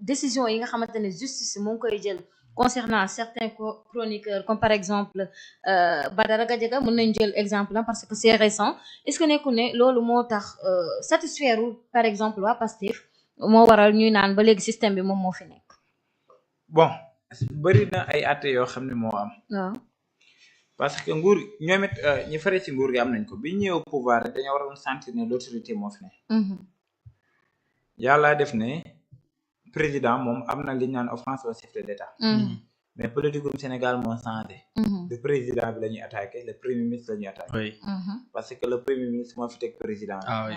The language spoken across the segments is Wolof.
décision yi nga xamante ne justice mu ngi koy jël concernant certains chroniqueurs comme par exemple Badara Gadiaga mën nañ jël exemple là parce que c'est récent est-ce que nekku ne loolu moo tax satisfaire par exemple waa Pastef moo waral ñuy naan ba léegi système bi moom moo fi nekk. bon bëri na ay atte yoo xam ne moo am. waaw parce que nguur ñoom it ñi fare ci nguur gi am nañ ko bi ñëw au pouvoir dañoo waroon sentir ne l'autorité moo fi ne. yàlla def ne président moom am na li ñu naan offense au chef de l'État. mais politique gu Sénégal moo changé. le président bi la ñuy attaqué le premier ministre la ñuy attaqué. oui parce que le premier ministre moo fi teg président bi. ah oui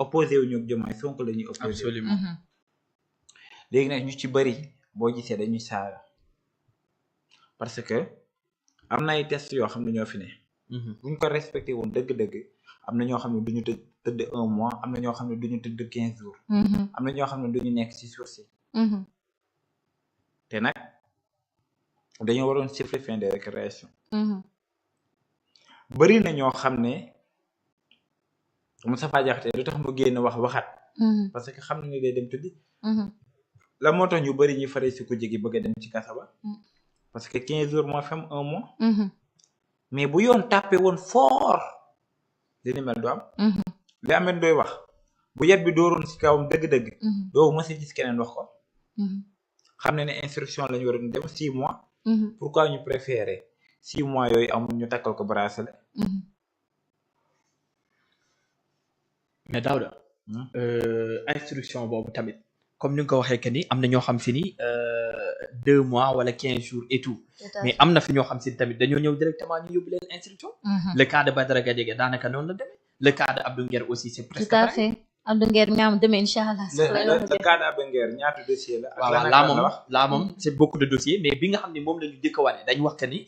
opposé wu ñu ak Diomaye Sonko la ñuy opposé. absolument léegi nag ñu ci bëri boo gisee dañuy saaga parce que am na ay test yoo xam ne ñoo fi ne. buñ ko respecté woon dëgg-dëgg am na ñoo xam ne duñu tëdd 1 mois am na ñoo xam ne duñu tëdd 15 jours. am na ñoo xam ne duñu nekk ci sursis. te nag dañoo waroon siffler fin de récréation. bëri na ñoo xam ne Moustapha Diakhaté lu tax mu génn waxaat. parce que xam na ne day dem tëddi. la moo tax ñu bëri ñi fare ci ku jegi bëgg a dem ci kasa ba. parce que 15 jours moo fi am 1 mois. mais bu yoon tàppe woon fort li ni mel du am. li amee doy wax bu yet bi dooroon ci kawam dëgg-dëgg. doo mës a gis keneen wax ko. xam ne instruction lañu waroon dem 6 mois. pourquoi ñu préféré 6 mois yooyu amul ñu takkal ko bracelet. mais Daouda instruction boobu tamit comme ni nga ko waxee que ni am na ñoo xam si ni 2 mois wala 15 jours et tout mais am na fi ñoo xam si ni tamit dañoo ñëw directement ñu yóbbu leen instruction. le cas de Badara Gadiaga daanaka noonu la demee le cas de Abdou Nguer aussi c'est presque tout à fait Abdou Nguer ñaam demee incha allah. le cas de Abdou Nguer ñaata dossier la. waaw laa moom c'est beaucoup de dossiers mais bi nga xam ne moom la ñu jëkk a wane dañu wax que ni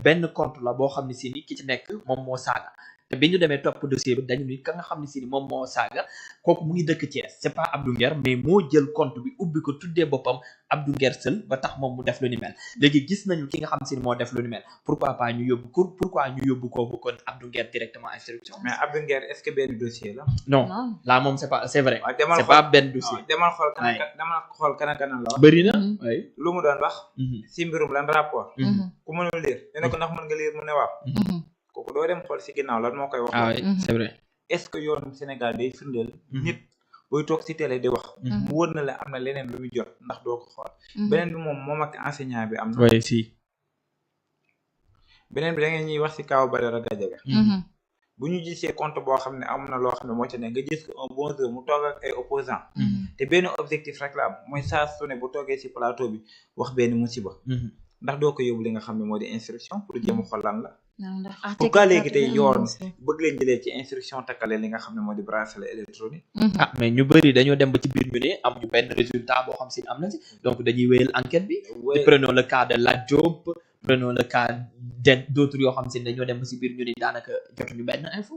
benn compte la boo xam ne si ni ki ci nekk moom moo saaga. te bi ñu demee topp dossier bi dañu ni ka nga xam ne si ni moom moo saaga kooku mu ngi dëkk Thiès c'est pas Abdou Nguer mais moo jël compte bi ubbi ko tuddee boppam Abdou Nguer Seul ba tax moom mu def lu ni mel léegi gis nañu ki nga xam si ni moo def lu ni mel pourquoi ñu yóbbu kooku kon Abdou Nguer directement instruction. mais Abdou Nguer est-ce que benn dossier la. non là moom c'est vrai. c'est pas benn dossier. demal xool kan la wax. bëri na oui. lu mu doon wax. si mbirum lan rapport. ku mënul lire ne ko ndax mën nga lire mu ne waaw. kooku doo dem xool ci ginnaaw lan moo koy wax. ah oui c'est vrai. est-ce que yoonu Sénégal day firndeel. nit booy toog ci télé di wax. mu wër na la am na leneen lu muy jot ndax doo ko xool. beneen bi moom ak enseignant bi am na. oui si. beneen bi da ngeen ñuy wax ci kaw Badara Gadiaga. bu ñu gisee compte boo xam ne am na loo xam ne moo ci ne nga gis ko un bon jour mu toog ak ay opposants. te benn objectif rek la am mooy saa su ne bu toogee ci plateau bi wax benn musiba. ndax doo ko yóbbu li nga xam ne moo di instruction pour jéem a xool lan la. pourquoi léegi tey yoon bëgg leen jëlee ci instruction takkale li nga xam ne moo di bracelet électronique. ah mais ñu bëri dañoo dem ba ci biir ñu ne am ñu benn résultat boo xam si am na si donc dañuy wéyal enquête bi. prenons le cas de Lat Diop prenons le cas d'autres yoo xam si dañoo dem ba si biir ñu ne daanaka jotuñu benn info.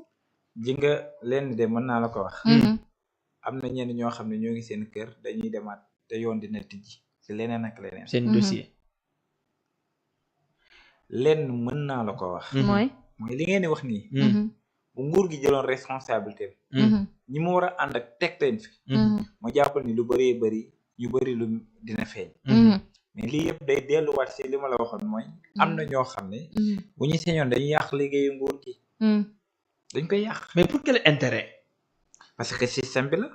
ji nga leen de mën naa la ko wax. am na ñenn ñoo xam ne ñoo ngi seen kër dañuy demaat te yoon dina tijji ci leneen ak leneen. seen dossier. lenn mën naa la ko wax. mooy li ngeen di wax nii. bu nguur gi jëloon responsabilité ñi mu war a ànd ak teg leen fi. ma jàppal ni lu bëree bëri yu bëri lu dina feeñ. mais lii yëpp day delluwaat si li ma la waxoon mooy. am na ñoo xam ne. bu ñu sañoon dañuy yàq liggéeyu nguur gi. dañ koy yàq. mais pour quel intérêt. parce que système bi la.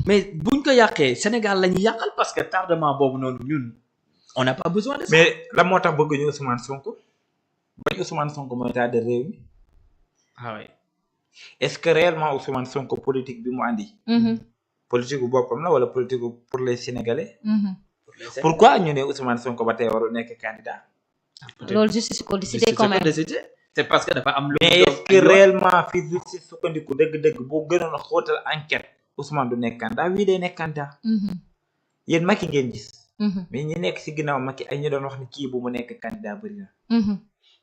mais buñ ko yàqee Sénégal la ñuy yàqal parce que tardement boobu noonu ñun. on n'a pas besoin de ça. mais la moo tax bëgguñu Ousmane Sonko bañ Ousmane Sonko mooy état de réew mi. ah oui. est-ce que réellement Ousmane Sonko politique bi mu andi. politique bu boppam la wala politique pour les Sénégalais. pourquoi ñu ne Ousmane Sonko ba tey warul nekk candidat. loolu justice ko décidé quand même. c'est parce que dafa am lu. mais est-ce que réellement fi justice sukkandiku dëgg-dëgg boo gënoon a xóotal enquête Ousmane du nekk candidat wii day nekk candidat. yéen Macky ngeen gis. mais ñi nekk ci ginnaaw Macky ay ñu doon wax ni kii bu mu nekk candidat bëri na.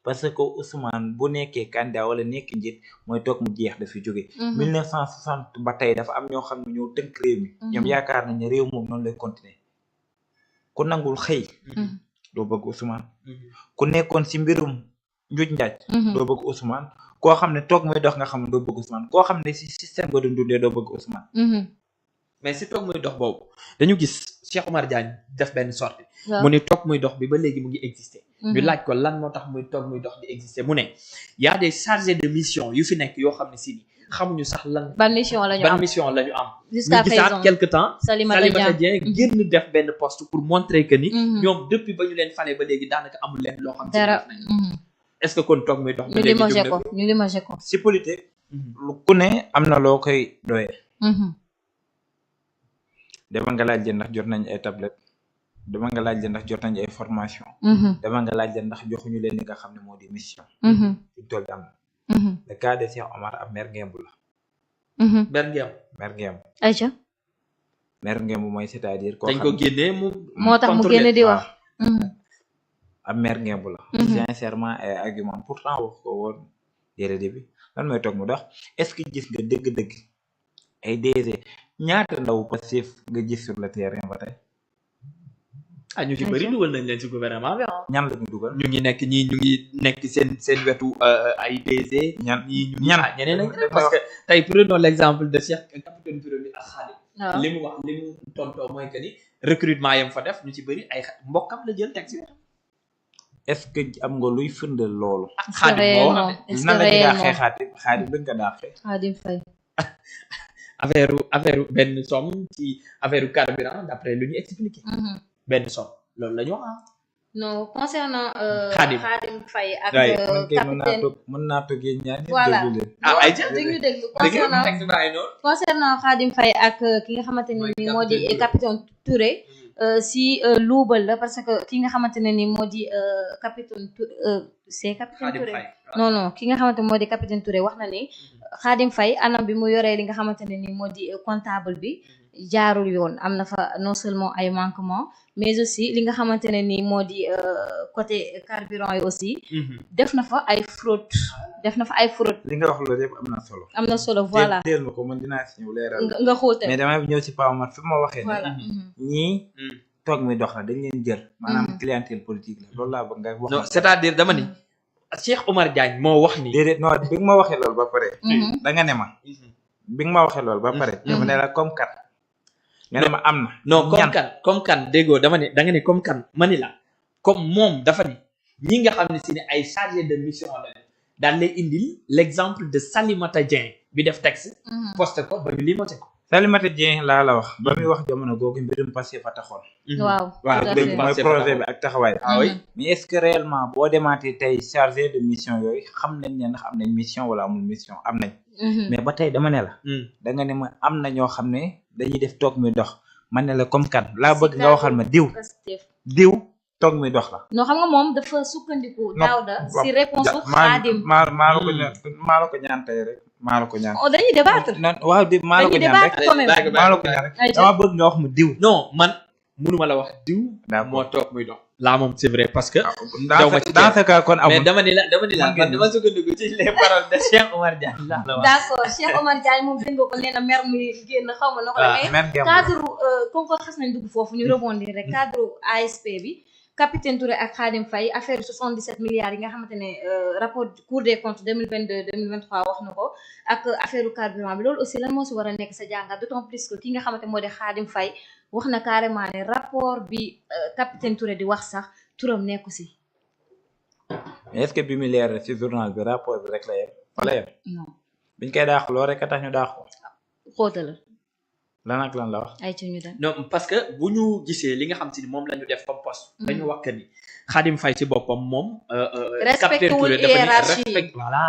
parce que Ousmane bu nekkee candidat wala nekk njiit mooy toog mu jeex dafi jóge 1960 ba tey dafa am ñoo xam ne ñoo tënk réew mi. ñoom yaakaar nañ ne réew moom noonu lay continuer ku nangul xëy. doo bëgg Ousmane. ku nekkoon ci mbirum njuuj njaaj. doo bëgg Ousmane koo xam ne toog muy dox nga xam ne doo bëgg Ousmane koo xam ne ci système ba dundee doo bëgg Ousmane. mais si toog muy dox boobu dañu gis Cheikh Omar Diagne def benn sortie waaw mu ne toog muy dox bi ba léegi mu ngi exister ñu Mhm. laaj ko lan moo tax muy toog muy dox di exister mu ne y a des chargés de mission yu fi nekk yoo xam ne si ni xamuñu sax lan ban mission la ñu ban am mission la ñu am jusqu'à ñu gisaat présent quelque temps Salimata Salimata Dieng Dieng génn def benn poste pour montrer que ni Mhm. ñoom depuis ba ñu leen falee ba léegi daanaka amul leen loo xam si dara def nañ est-ce que kon toog muy dox ba ñu léegi limogé jóg ko na fi? ñu limogé ko si politique Mhm. lu ku ne am na loo koy doyee Mhm. dama nga laaj leen ndax jot nañ ay tablette dama nga laaj leen ndax jot nañ ay formation Mhm. dama nga laaj leen ndax joxuñu leen li nga xam ne moo di mission Mhm. fi toll am na Mhm. le cas de Cheikh Omar ab maire ngemb la Mhm. benn ngeem maire ngemb Aïcha maire ngemb mooy c'est-à-dire koo dañ xam ko ne génnee mu moo tax mu contrôler. génn di waaw. wax Mhm. ab maire ngemb la Mhm. sincèrement ay argument pourtant wax ko woon déedéet bi lan mooy toog mu dox est-ce que gis nga dëgg-dëgg ay DG ñaata ndaw Pastef nga gis sur le terrain ba tey ah ñu ci bëri dugal nañ leen ci gouvernement bi ñan la ñu dugal ñu ngi nekk seen wetu ay DG ñan ñii ñu ñan ñeneen lañ parce que tey prenons l'exemple de Cheikh capitaine Touré bi ak Khadim waaw li mu wax li mu tontoo mooy que ni recrutement yam fa def ñu ci bëri ay mbokkam la jël teg si wetam est-ce que am nga luy firndeel loolu ak Khadim moo wax ne est-ce nan que la ñu daa réellement xeexaati xaadi bëgg nga daa xeex Khadim Faye affaire benn somme ci affaire carburant d'après lu ñu expliqué Mhm. benn somme loolu la ñu wax non concernant Khadim. Khadim Faye ak Ouais. man kay mën naa capitaine toog mën naa toog yéen ñaar ñëpp Voilà. déglu leen ah ay ja dégg ñu déglu dégg nga concernant texte bàyyi noonu concernant Khadim Faye ak ki nga xamante ne Mooy ni moo di capitaine capitaine Touré si luubal la parce que ki nga xamante ne ni moo di capitaine Touré c'est capitaine Khadim Touré Faye non non ki nga xamante moo di capitaine Touré wax na ni Khadim Faye anam bi mu yoree li nga xamante ne ni moo di comptable bi jaarul yoon am na fa non seulement ay manquement mais aussi li nga xamante ne ni moo di côté carburant yi aussi def na fa ay fraude li nga wax loolu yëpp am na solo am na solo voilà teel ma ko man dinaa si ñëw leeral nga xóotal mais damay ñëw si Pape Omar fi ma waxee voilà ne ñii toog mi dox na dañ leen jël maanaam clientèle politique la loolu laa bëgg nga wax non c'est-à-dire dama ni Cheikh Omar Diagne moo wax ni déedéet non bi nga ma waxee loolu ba pare da nga ne ma bi nga ma waxee loolu ba pare dama ne la comme kat nga ne ma am na non comme kan déggoo dama ne da nga ne comme kan ma ni la comme moom dafa ni ñi nga xam ne si ne ay chargé de mission la daal lay indil l'exemple de Salimata Dieng bi def texte posté ko ba ñu limoté ko Salimata Dieng laa la wax ba muy wax jamono googu mbirum passé fa taxoon waaw waaw tout à dégg fait. nga. mooy projet bi ak taxawaay ah oui mais est-ce que réellement boo demaatee tey chargé de mission yooyu xam nañ ne ndax am nañ mission wala amul mission am nañ mais ba tey dama ne la da nga ne ma am na ñoo xam ne dañuy def toog mi dox man ne la comme kan laa bëgg nga waxal ma diw toog mi dox la non xam nga moom dafa sukkandiku Daouda si réponse u Khadim maa la ko ñaan tey rek maa la ko ñaan oh dañuy débattre non waaw di maa la ko dañuy ñaan rek débattre quand même maa la ko ñaan rek dama bëgg nga wax ma diw non man mënuma la wax diw moo toog muy dox laa moom c'est vrai parce que dans ce cas kon amul mais dama ni la man dama sukkandiku ci les paroles de Cheikh Omar Diagne la wax d'accord Cheikh Omar Diagne moom dégg nga ko nee na mer muy génn xaw ma na ko la mais cadre comme ko xas nañ dugg foofu ñu rebondir rek cadre ASP bi capitaine Touré ak Khadim Faye affaire 77 milliards yi nga xamante ne rapport Cour des comptes 2022 2023 wax na ko ak affaire carburant bi loolu aussi lan moo si war a nekk sa jàngat d'autant plus que ki nga xamante moo di Khadim Faye wax na carrément ne rapport bi capitaine Touré di wax sax turam nekku si mais est-ce que bi mu leer ci journal bi rapport bi rek la yem wala yem non biñ koy daax loo rek a tax ñu daax ko xóotal lan ak lan la wax ay ci ñu dem non parce que bu ñu gisee li nga xam si ni moom la ñu def comme poste dañu wax que ni Khadim Faye ci boppam moom respecté wul hiérarchie voilà